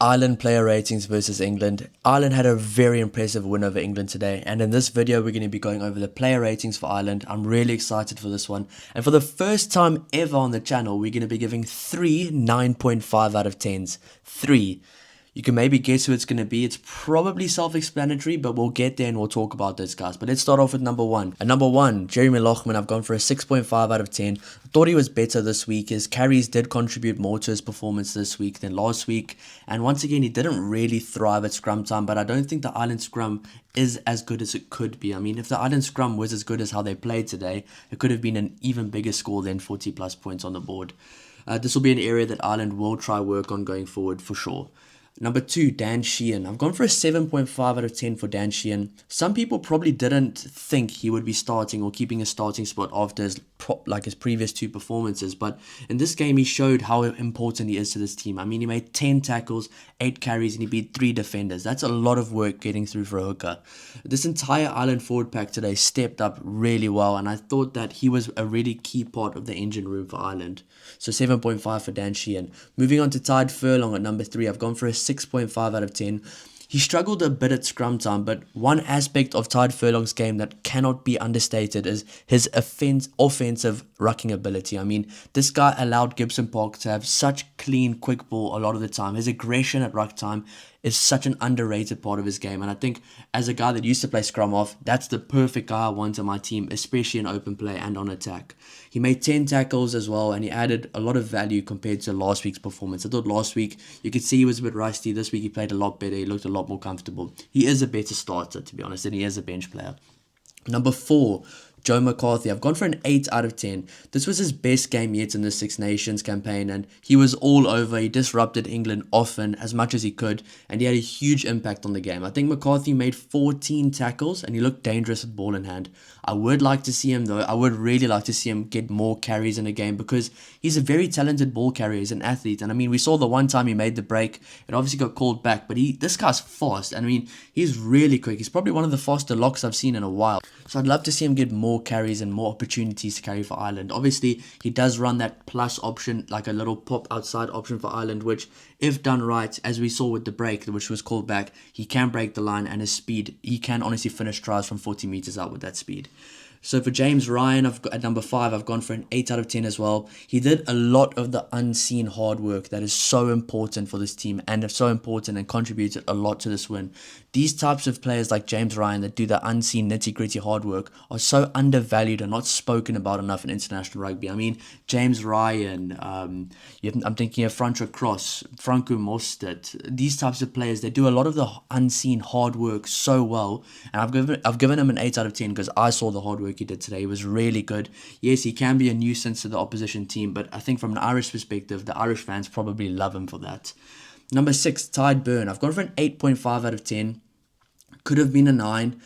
Ireland player ratings versus England. Ireland had a very impressive win over England today, and in this video we're going to be going over the player ratings for Ireland. I'm really excited for this one, and for the first time ever on the channel we're going to be giving 3 9.5 out of 10s. 3. You can maybe guess who it's going to be. It's probably self-explanatory, but we'll get there and we'll talk about this, guys. But let's start off with number 1. At number 1, Jeremy Loughman, I've gone for a 6.5 out of 10. I thought he was better this week. His carries did contribute more to his performance this week than last week. And once again, he didn't really thrive at scrum time, but I don't think the Ireland scrum is as good as it could be. I mean, if the Ireland scrum was as good as how they played today, it could have been an even bigger score than 40 plus points on the board. This will be an area that Ireland will try work on going forward for sure. Number 2, Dan Sheehan. I've gone for a 7.5 out of 10 for Dan Sheehan. Some people probably didn't think he would be starting or keeping a starting spot after his previous 2 performances, but in this game he showed how important he is to this team. I mean, he made 10 tackles, 8 carries, and he beat 3 defenders. That's a lot of work getting through for a hooker. This entire Ireland forward pack today stepped up really well, and I thought that he was a really key part of the engine room for Ireland. So 7.5 for Dan Sheehan. Moving on to Tadhg Furlong at number 3. I've gone for a 6.5 out of 10. He struggled a bit at scrum time, but one aspect of Tadhg Furlong's game that cannot be understated is his offensive rucking ability. I mean, this guy allowed Gibson-Park to have such clean, quick ball a lot of the time. His aggression at ruck time is such an underrated part of his game, and I think as a guy that used to play scrum off, that's the perfect guy I want on my team, especially in open play and on attack. He made 10 tackles as well, and he added a lot of value compared to last week's performance. I thought last week you could see he was a bit rusty. This week he played a lot better. He looked a lot more comfortable. He is a better starter, to be honest, and he is a bench player. Number 4, Joe McCarthy. I've gone for an 8 out of 10. This was his best game yet in the Six Nations campaign, and he was all over. He disrupted England often as much as he could, and he had a huge impact on the game. I think McCarthy made 14 tackles, and he looked dangerous with ball in hand. I would like to see him, though. I would really like to see him get more carries in a game because he's a very talented ball carrier. He's an athlete, and I mean, we saw the one time he made the break. It obviously got called back, but this guy's fast. I mean, he's really quick. He's probably one of the faster locks I've seen in a while. So I'd love to see him get more carries and more opportunities to carry for Ireland. Obviously, he does run that plus option, like a little pop outside option for Ireland, which, if done right, as we saw with the break, which was called back, he can break the line, and his speed, he can honestly finish tries from 40 meters out with that speed. So for James Ryan, at number 5, I've gone for an 8 out of 10 as well. He did a lot of the unseen hard work that is so important for this team and so important and contributed a lot to this win. These types of players like James Ryan that do the unseen nitty-gritty hard work are so undervalued and not spoken about enough in international rugby. I mean, James Ryan, I'm thinking of Franco Cross, Franco Mostert. These types of players, they do a lot of the unseen hard work so well, and I've given him an 8 out of 10 because I saw the hard work he did today. He was really good. Yes, he can be a nuisance to the opposition team, but I think from an Irish perspective, the Irish fans probably love him for that. Number 6, Tadhg Furlong. I've gone for an 8.5 out of 10. Could have been a 9.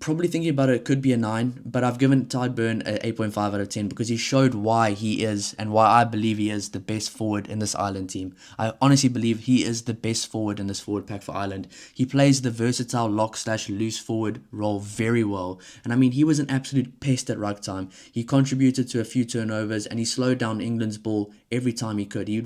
Probably thinking about it could be a 9, but I've given Tadhg Furlong an 8.5 out of 10 because he showed why he is and why I believe he is the best forward in this Ireland team. I honestly believe he is the best forward in this forward pack for Ireland. He plays the versatile lock/loose forward role very well, and I mean, he was an absolute pest at ruck time. He contributed to a few turnovers, and he slowed down England's ball every time he could. He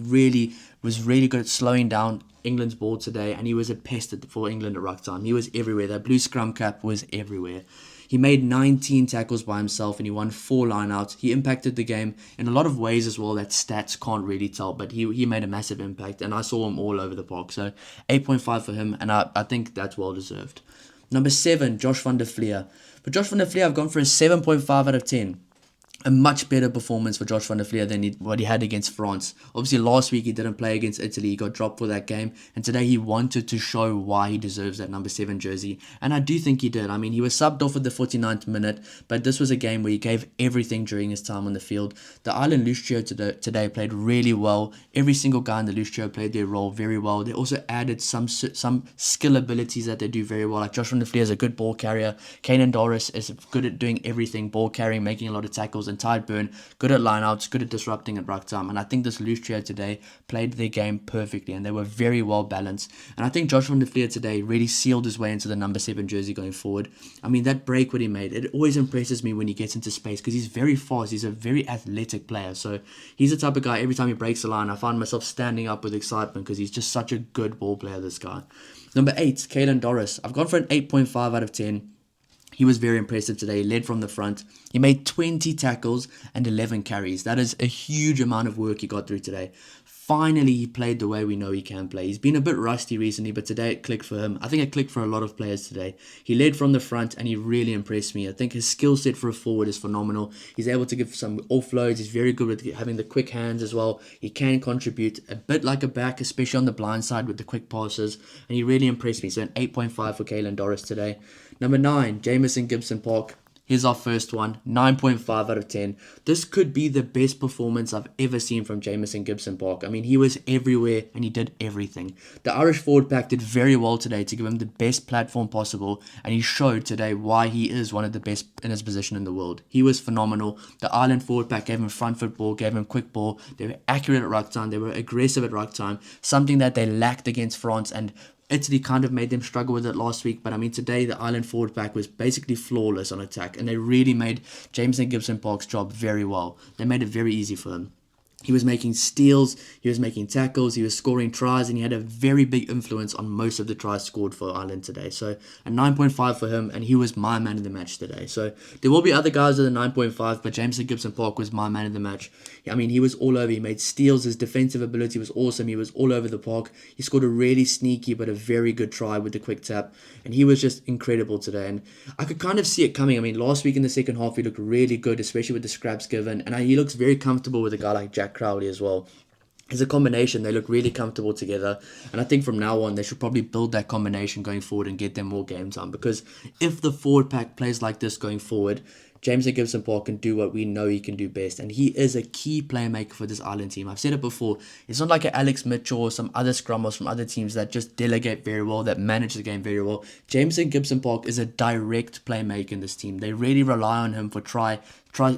was really good at slowing down England's ball today, and he was a pest for England at ruck time. He was everywhere. That blue scrum cap was everywhere. He made 19 tackles by himself, and he won 4 lineouts. He impacted the game in a lot of ways as well that stats can't really tell, but he made a massive impact, and I saw him all over the park. So 8.5 for him, and I think that's well deserved. Number 7, Josh van der Flier. For Josh van der Flier, I've gone for a 7.5 out of 10. A much better performance for Josh van der Flier than what he had against France. Obviously, last week he didn't play against Italy. He got dropped for that game. And today he wanted to show why he deserves that number 7 jersey. And I do think he did. I mean, he was subbed off at the 49th minute. But this was a game where he gave everything during his time on the field. The Ireland loose trio today played really well. Every single guy in the loose trio played their role very well. They also added some skill abilities that they do very well. Like Josh van der Flier is a good ball carrier. Caelan Doris is good at doing everything. Ball carrying, making a lot of tackles, and tight burn, good at lineouts, good at disrupting at ruck time. And I think this loose trio today played their game perfectly, and they were very well balanced. And I think Josh van der Flier today really sealed his way into the number 7 jersey going forward. I mean, that break what he made, it always impresses me when he gets into space because he's very fast. He's a very athletic player. So he's the type of guy, every time he breaks the line, I find myself standing up with excitement because he's just such a good ball player, this guy. Number 8, Caelan Doris. I've gone for an 8.5 out of 10. He was very impressive today. He led from the front. He made 20 tackles and 11 carries. That is a huge amount of work he got through today. Finally, he played the way we know he can play. He's been a bit rusty recently, but today it clicked for him. I think it clicked for a lot of players today. He led from the front and he really impressed me. I think his skill set for a forward is phenomenal. He's able to give some offloads. He's very good with having the quick hands as well. He can contribute a bit like a back, especially on the blind side with the quick passes. And he really impressed me. So an 8.5 for Caelan Doris today. Number 9, Jamison Gibson-Park. Here's our first one, 9.5 out of 10. This could be the best performance I've ever seen from Jamison Gibson-Park. I mean, he was everywhere and he did everything. The Irish forward pack did very well today to give him the best platform possible, and he showed today why he is one of the best in his position in the world. He was phenomenal. The Ireland forward pack gave him front foot ball, gave him quick ball. They were accurate at ruck time. They were aggressive at ruck time, something that they lacked against France, and Italy kind of made them struggle with it last week, but I mean today the Ireland forward pack was basically flawless on attack, and they really made Jamison Gibson-Park's job very well. They made it very easy for him. He was making steals, he was making tackles, he was scoring tries, and he had a very big influence on most of the tries scored for Ireland today. So a 9.5 for him, and he was my man of the match today. So there will be other guys with a 9.5, but Jamison Gibson-Park was my man of the match. I mean, he was all over. He made steals. His defensive ability was awesome. He was all over the park. He scored a really sneaky but a very good try with the quick tap, and he was just incredible today. And I could kind of see it coming. I mean, last week in the second half, he looked really good, especially with the scraps given, and he looks very comfortable with a guy like Jack Crowley as well. As a combination, they look really comfortable together, and I think from now on they should probably build that combination going forward and get them more game time, because if the forward pack plays like this going forward, Jamison Gibson-Park can do what we know he can do best, and he is a key playmaker for this Ireland team. I've said it before, it's not like an Alex Mitchell or some other scrummers from other teams that just delegate very well, that manage the game very well. Jamison Gibson-Park is a direct playmaker in this team. They really rely on him for try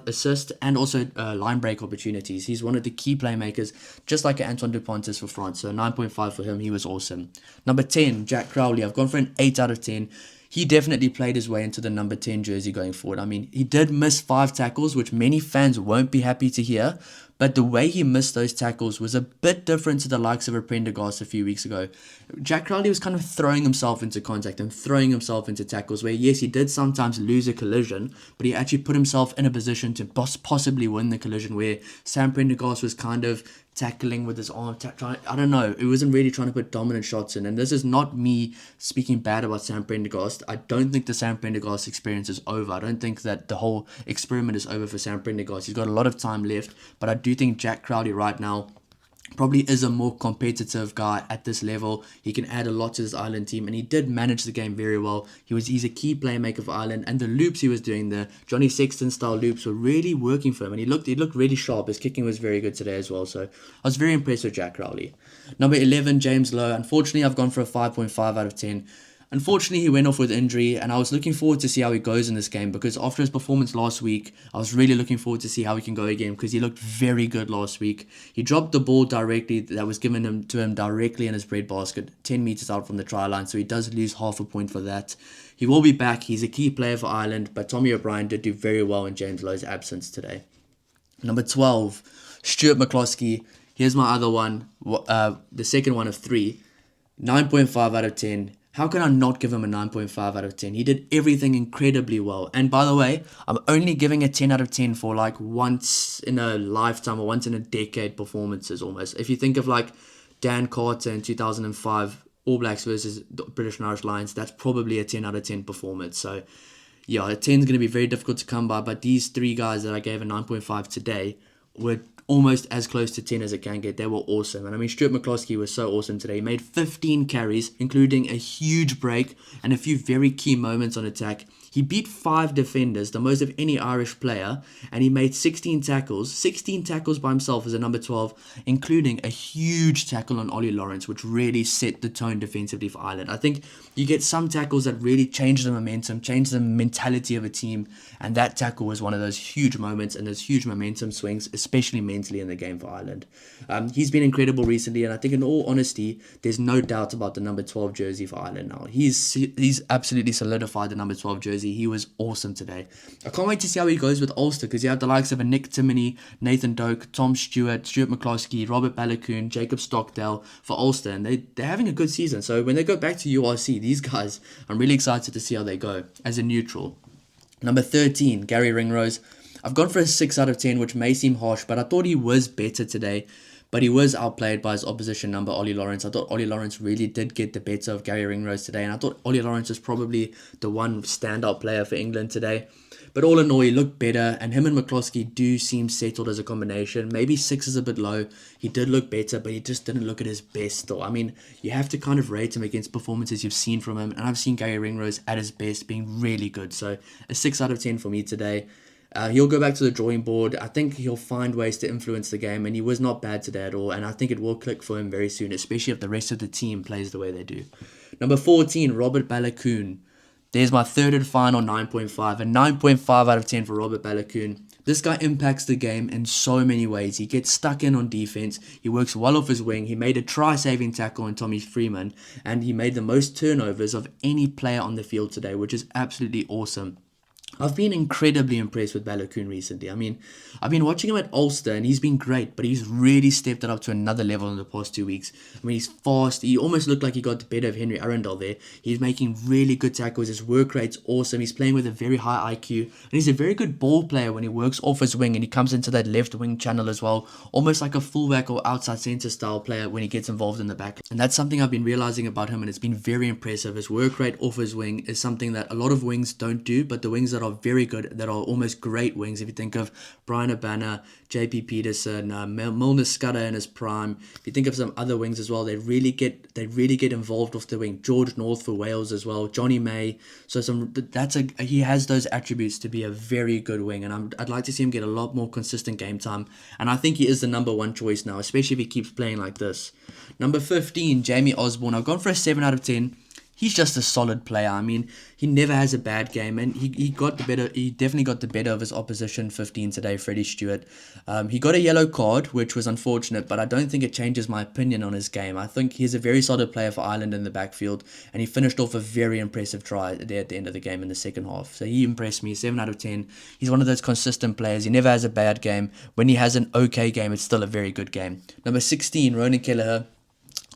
assist and also line break opportunities. He's one of the key playmakers, just like Antoine Duplantis for France. So 9.5 for him. He was awesome. Number 10, Jack Crowley. I've gone for an 8 out of 10. He definitely played his way into the number 10 jersey going forward. I mean, he did miss 5 tackles, which many fans won't be happy to hear. But the way he missed those tackles was a bit different to the likes of a Prendergast a few weeks ago. Jack Crowley was kind of throwing himself into contact and throwing himself into tackles where, yes, he did sometimes lose a collision, but he actually put himself in a position to possibly win the collision, where Sam Prendergast was kind of tackling with his arm, I don't know, it wasn't really trying to put dominant shots in. And this is not me speaking bad about Sam Prendergast. I don't think the Sam Prendergast experience is over. I don't think that the whole experiment is over for Sam Prendergast. He's got a lot of time left, but I do think Jack Crowley right now probably is a more competitive guy at this level. He can add a lot to this Ireland team, and he did manage the game very well. He's a key playmaker for Ireland, and the loops he was doing, the Johnny Sexton style loops, were really working for him, and he looked really sharp. His kicking was very good today as well, so I was very impressed with Jack Crowley. Number 11, James Lowe. Unfortunately, I've gone for a 5.5 out of 10. Unfortunately, he went off with injury, and I was looking forward to see how he goes in this game, because after his performance last week, I was really looking forward to see how he can go again, because he looked very good last week. He dropped the ball directly that was given to him directly in his breadbasket, 10 metres out from the try line, so he does lose half a point for that. He will be back. He's a key player for Ireland, but Tommy O'Brien did do very well in James Lowe's absence today. Number 12, Stuart McCloskey. Here's my other one, the second one of 3, 9.5 out of 10. How can I not give him a 9.5 out of 10? He did everything incredibly well. And by the way, I'm only giving a 10 out of 10 for like once in a lifetime or once in a decade performances almost. If you think of like Dan Carter in 2005, All Blacks versus the British and Irish Lions, that's probably a 10 out of 10 performance. So yeah, a 10 is going to be very difficult to come by. But these 3 guys that I gave a 9.5 today were almost as close to 10 as it can get. They were awesome. And I mean, Stuart McCloskey was so awesome today. He made 15 carries, including a huge break and a few very key moments on attack. He beat 5 defenders, the most of any Irish player, and he made 16 tackles. 16 tackles by himself as a number 12, including a huge tackle on Ollie Lawrence, which really set the tone defensively for Ireland. I think you get some tackles that really change the momentum, change the mentality of a team, and that tackle was one of those huge moments and those huge momentum swings, especially mentally in the game for Ireland. He's been incredible recently, and I think in all honesty, there's no doubt about the number 12 jersey for Ireland now. He's absolutely solidified the number 12 jersey. He was awesome today. I can't wait to see how he goes with Ulster, because you have the likes of a Nick Timoney, Nathan Doak, Tom Stewart, Stuart McCloskey, Robert Baloucoune, Jacob Stockdale for Ulster, and they're having a good season. So when they go back to URC, these guys, I'm really excited to see how they go as a neutral. Number 13, Gary Ringrose. I've gone for a 6 out of 10, which may seem harsh, but I thought he was better today. But he was outplayed by his opposition number, Ollie Lawrence. I thought Ollie Lawrence really did get the better of Gary Ringrose today. And I thought Ollie Lawrence was probably the one standout player for England today. But all in all, he looked better. And him and McCloskey do seem settled as a combination. Maybe 6 is a bit low. He did look better, but he just didn't look at his best though. I mean, you have to kind of rate him against performances you've seen from him. And I've seen Gary Ringrose at his best being really good. So a 6 out of 10 for me today. He'll go back to the drawing board. I think he'll find ways to influence the game, and he was not bad today at all. And I think it will click for him very soon, especially if the rest of the team plays the way they do. Number 14, Robert Baloucoune. There's my third and final 9.5. A 9.5 out of 10 for Robert Baloucoune. This guy impacts the game in so many ways. He gets stuck in on defense. He works well off his wing. He made a try-saving tackle on Tommy Freeman, and he made the most turnovers of any player on the field today, which is absolutely awesome. I've been incredibly impressed with Baloucoune recently. I mean, I've been watching him at Ulster and he's been great, but he's really stepped it up to another level in the past 2 weeks. I mean, he's fast. He almost looked like he got the better of Henry Arundel there. He's making really good tackles. His work rate's awesome. He's playing with a very high IQ, and he's a very good ball player when he works off his wing and he comes into that left wing channel as well, almost like a fullback or outside centre style player when he gets involved in the back. And that's something I've been realizing about him, and it's been very impressive. His work rate off his wing is something that a lot of wings don't do, but the wings that are very good, that are almost great wings. If you think of Brian Abana, JP Peterson, Milner Scudder in his prime. If you think of some other wings as well, they really get involved off the wing. George North for Wales as well, Johnny May. So he has those attributes to be a very good wing, and I'd like to see him get a lot more consistent game time. And I think he is the number 1 choice now, especially if he keeps playing like this. Number 15, Jamie Osborne. I've gone for a 7 out of 10. He's just a solid player. I mean, he never has a bad game, and he definitely got the better of his opposition 15 today, Freddie Stewart. He got a yellow card, which was unfortunate, but I don't think it changes my opinion on his game. I think he's a very solid player for Ireland in the backfield, and he finished off a very impressive try there at the end of the game in the second half. So he impressed me, 7 out of 10. He's one of those consistent players. He never has a bad game. When he has an okay game, it's still a very good game. Number 16, Ronan Kelleher.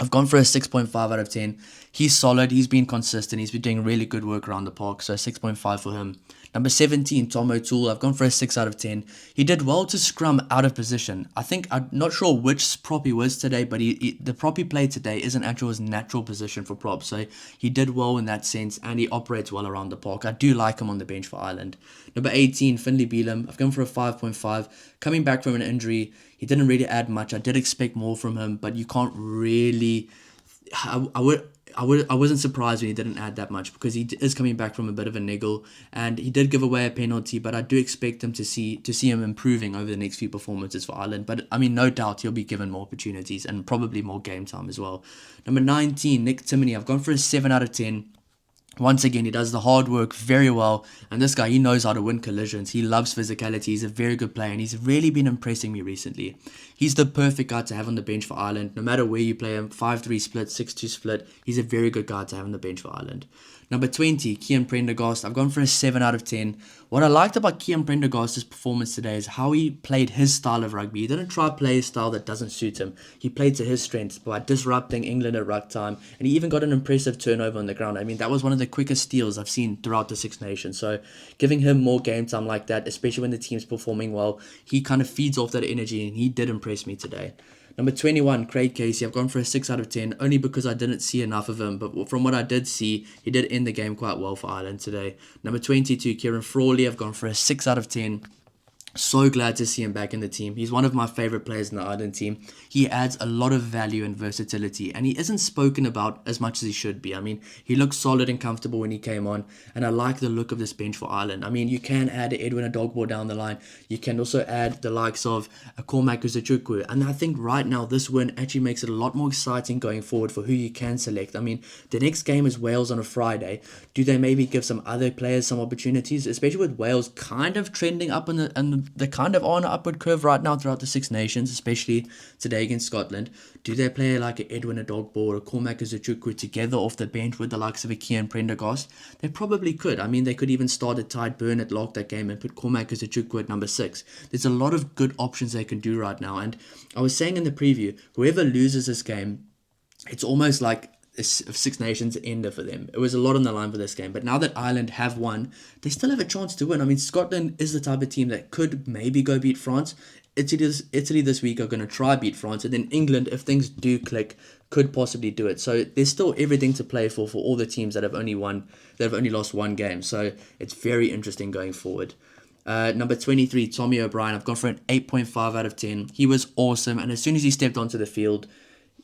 I've gone for a 6.5 out of 10. He's solid. He's been consistent. He's been doing really good work around the park. So 6.5 for him. Number 17, Tom O'Toole. I've gone for a 6 out of 10. He did well to scrum out of position. I'm not sure which prop he was today, but the prop he played today isn't actually his natural position for prop. So he did well in that sense, and he operates well around the park. I do like him on the bench for Ireland. Number 18, Finlay Bealham. I've gone for a 5.5. Coming back from an injury, he didn't really add much. I did expect more from him, but you can't really... I wasn't surprised when he didn't add that much, because he is coming back from a bit of a niggle, and he did give away a penalty, but I do expect him to see him improving over the next few performances for Ireland. But I mean, no doubt he'll be given more opportunities and probably more game time as well. Number 19, Nick Timoney. I've gone for a 7 out of 10. Once again, he does the hard work very well, and this guy, he knows how to win collisions. He loves physicality. He's a very good player, and he's really been impressing me recently. He's the perfect guy to have on the bench for Ireland. No matter where you play him, 5-3 split, 6-2 split, he's a very good guy to have on the bench for Ireland. Number 20, Caelan Prendergast. I've gone for a 7 out of 10. What I liked about Caelan Prendergast's performance today is how he played his style of rugby. He didn't try to play a style that doesn't suit him. He played to his strengths by disrupting England at ruck time, and he even got an impressive turnover on the ground. I mean, that was one of the quickest steals I've seen throughout the Six Nations. So giving him more game time like that, especially when the team's performing well, he kind of feeds off that energy, and he did impress me today. Number 21, Craig Casey. I've gone for a 6 out of 10, only because I didn't see enough of him. But from what I did see, he did end the game quite well for Ireland today. Number 22, Kieran Frawley. I've gone for a 6 out of 10. So glad to see him back in the team. He's one of my favorite players in the Ireland team. He adds a lot of value and versatility, and he isn't spoken about as much as he should be. I mean, he looked solid and comfortable when he came on, and I like the look of this bench for Ireland. I mean, you can add Edwin Adogbo down the line. You can also add the likes of Cormac Uzuchukwu, and I think right now this win actually makes it a lot more exciting going forward for who you can select. I mean, the next game is Wales on a Friday. Do they maybe give some other players some opportunities, especially with Wales kind of trending up they're kind of on an upward curve right now throughout the Six Nations, especially today against Scotland. Do they play like a Edwin Adogbo or a Cormac Uzuchukwu together off the bench with the likes of a Cian Prendergast? They probably could. I mean, they could even start a Tadhg Furlong at lock that game and put Cormac Uzuchukwu at number 6. There's a lot of good options they can do right now. And I was saying in the preview, whoever loses this game, it's almost like a Six Nations ender for them. It was a lot on the line for this game, but now that Ireland have won, they still have a chance to win. I mean, Scotland is the type of team that could maybe go beat France. Italy this week are going to try beat France, and then England, if things do click, could possibly do it. So there's still everything to play for all the teams that have only lost one game. So it's very interesting going forward. Number 23, Tommy O'Brien. I've gone for an 8.5 out of 10. He was awesome, and as soon as he stepped onto the field,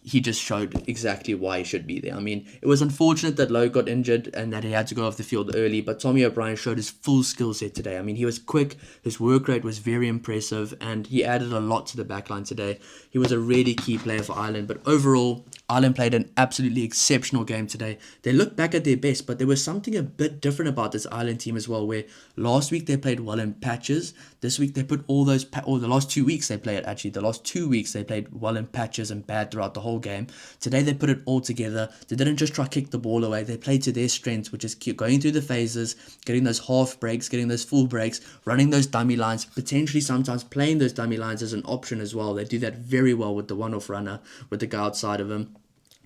he just showed exactly why he should be there. I mean, it was unfortunate that Lowe got injured and that he had to go off the field early, but Tommy O'Brien showed his full skill set today. I mean, he was quick, his work rate was very impressive, and he added a lot to the backline today. He was a really key player for Ireland, but overall, Ireland played an absolutely exceptional game today. They looked back at their best, but there was something a bit different about this Ireland team as well, where last week they played well in patches. This week they put or the last 2 weeks they played, actually, the last 2 weeks they played well in patches and bad throughout the whole game. Today they put it all together. They didn't just try to kick the ball away. They played to their strengths, which is going through the phases, getting those half breaks, getting those full breaks, running those dummy lines, potentially sometimes playing those dummy lines as an option as well. They do that very well with the one-off runner, with the guy outside of him.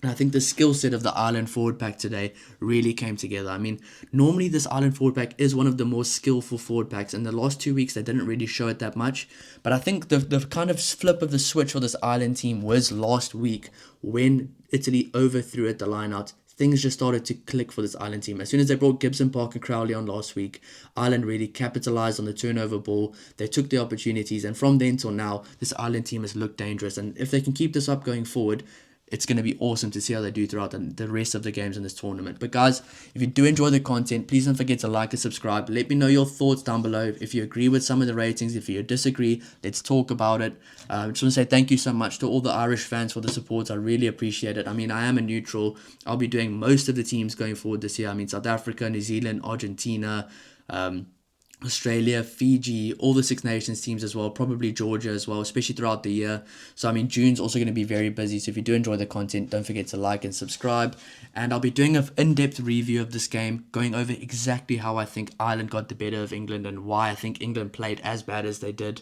And I think the skill set of the Ireland forward pack today really came together. I mean, normally this Ireland forward pack is one of the more skillful forward packs. In the last 2 weeks, they didn't really show it that much. But I think the kind of flip of the switch for this Ireland team was last week when Italy overthrew at the line-out. Things just started to click for this Ireland team. As soon as they brought Gibson-Park and Crowley on last week, Ireland really capitalised on the turnover ball. They took the opportunities. And from then till now, this Ireland team has looked dangerous. And if they can keep this up going forward, it's going to be awesome to see how they do throughout the rest of the games in this tournament. But guys, if you do enjoy the content, please don't forget to like and subscribe. Let me know your thoughts down below. If you agree with some of the ratings, if you disagree, let's talk about it. I just want to say thank you so much to all the Irish fans for the support. I really appreciate it. I mean, I am a neutral. I'll be doing most of the teams going forward this year. I mean, South Africa, New Zealand, Argentina, Australia, Fiji, all the Six Nations teams as well, probably Georgia as well, especially throughout the year. So, I mean, June's also going to be very busy. So if you do enjoy the content, don't forget to like and subscribe. And I'll be doing an in-depth review of this game, going over exactly how I think Ireland got the better of England and why I think England played as bad as they did.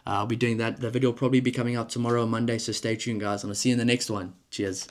I'll be doing that. The video will probably be coming out tomorrow, Monday. So stay tuned, guys. And I'll see you in the next one. Cheers.